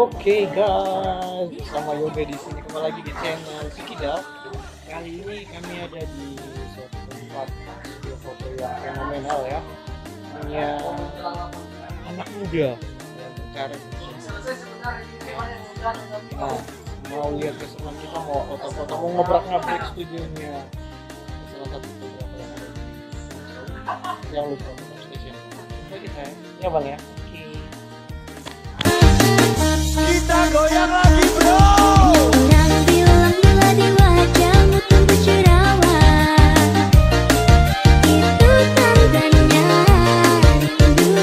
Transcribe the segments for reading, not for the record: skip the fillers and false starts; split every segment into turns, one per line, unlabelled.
Oke guys, bersama Yoga di sini kembali lagi di channel Sikidal. Kali ini kami ada di suatu tempat studio foto yang fenomenal ya, punya anak muda yang mencari. Nah, mau lihat keseruan kita, mau foto-foto, mau ngobrak-ngabrik studionya. Salah satu fotografer yang ada di yang lupa untuk station. Coba kita ya bang ya.
Kita goyang lagi bro.
Yang bilang bila di wajahmu tumbuh jerawat, itu tandanya rindu.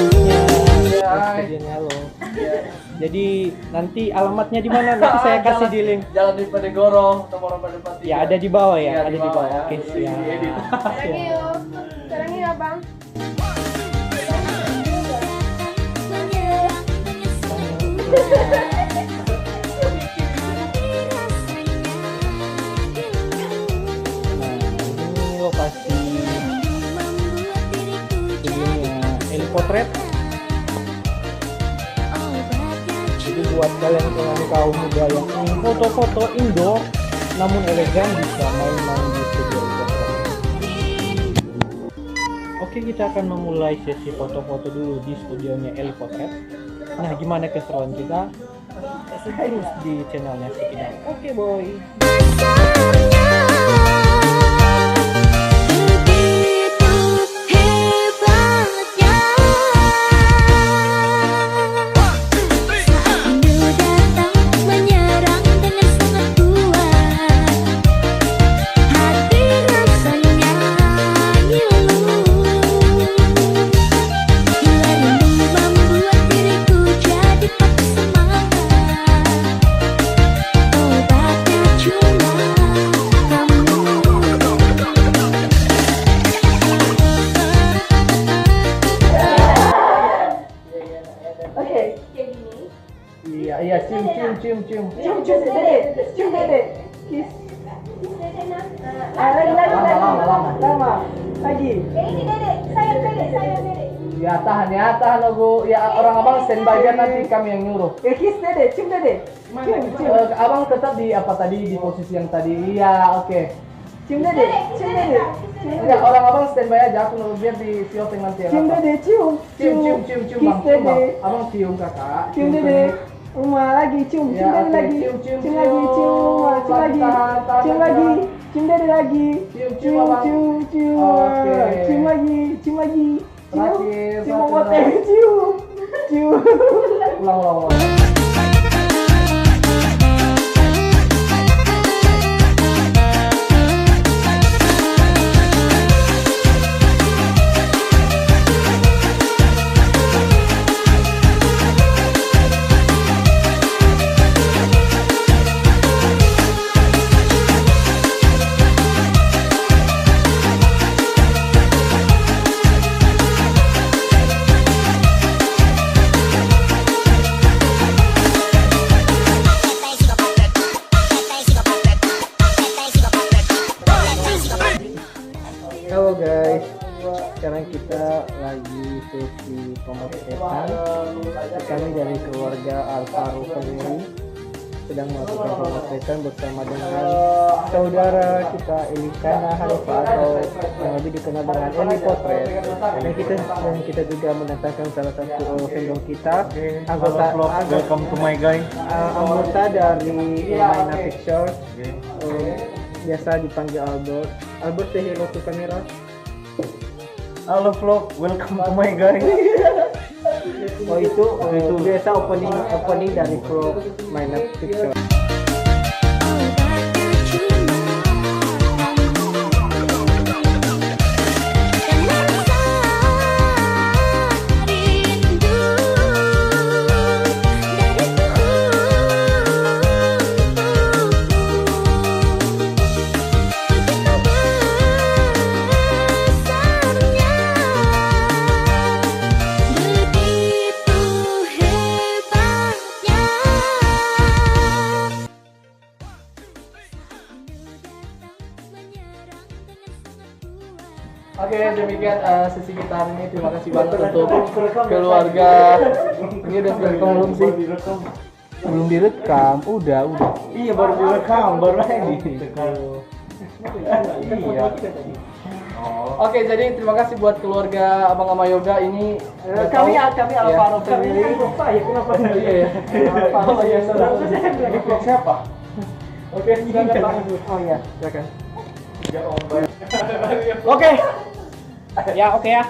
Halo. Jadi nanti alamatnya di mana? Nanti saya kasih di link.
Jalan di Pedegoro, nomor pada
Ya ada di bawah ya,
Iya,
ada di bawah.
ya.
Oke siap.
Sekarang yuk. Sekarang ya bang.
Nah ini lokasi studionya Eli Potret. Jadi buat kalian kaum muda yang ingin foto-foto indoor namun elegan bisa main-main di studio Eli Potret. Oke, kita akan memulai sesi foto-foto dulu di studionya Eli Potret. Nah, gimana keseruan kita? Terus di channelnya Sikidal. Oke, boy.
Begitu hebatnya saat rindu datang menyerang dengan sangat kuat, hati rasanya ngilu. Bila rindu membuat diriku jadi patah semangat, obatnya cuma kamu.
Oke, kayak gini.
Iya, cium.
Cium dede, cium dede. Kiss. Lama. Lagi. Kayak ini dede, sayang dede.
Ya tahan logo. Ya orang abang standby aja nanti kami yang nyuruh.
Kiss dede, cium dede. Cium.
Abang tetap di apa tadi di posisi yang tadi. Iya, oke.
Cium dede.
Enggak, orang abang standby aja, aku nunggu biar di siopeng nanti ya.
Cium dede, cium.
Cium
Kiss
bang, cium bang.
dede.
Abang cium kakak.
Cium dede. Uma lagi, cium
Ya,
dede
oke.
lagi.
Cium.
Cium lagi, cium lagi.
Tahan,
Cium lagi. Cium dede lagi.
Cium, abang.
Cium.
Oke.
Cium lagi.
Terakhir,
Cium
satu
buat
lagi.
cium.
Ulang.
Halo guys, sekarang kita lagi sesi pemotretan. Kami dari keluarga Alvaro Family sedang melakukan pemotretan bersama dengan saudara kita Elikana Hanifa atau yang lebih dikenal dengan Eli Potret. Dan kita juga mendatangkan salah satu vendor kita, anggota
Welcome to my guy.
anggota dari Maina Pictures. Biasa dipanggil Albert. Albert, say hello to kamera.
Halo vlog, welcome to my guy.
Oh itu biasa opening dari vlog Maina Pictures.
Obatnya cuma dan rasa rindu dari begitu besarnya, begitu hebatnya.
Oke, demikian sesi kita hari ini. Terima kasih banget untuk keluarga. Ini udah direkam belum sih?
Belum direkam, udah.
Iya baru direkam, baru lagi. Iya. Oke, jadi terima kasih buat keluarga Abang Ama Yoga ini.
Kami Alvaro Family.
Kenapa? Iya ya. Alvaro ya. Ini vlog siapa? Oke, silakan Pak.
Oh iya, silakan.
Oke.
Ya, oke ya.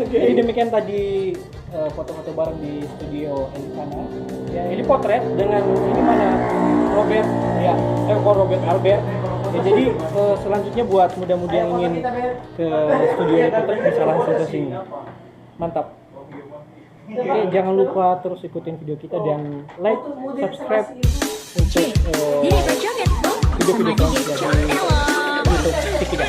Jadi demikian tadi foto-foto bareng di studio Elisana. Ya, ini potret dengan ini mana Robert ya, Robert Albert. Ya, jadi selanjutnya buat muda-mudi yang ingin ke studio potret bisa langsung ke sini. Mantap. Oke, jangan lupa terus ikutin video kita dan like, subscribe untuk video-video selanjutnya di YouTube kita.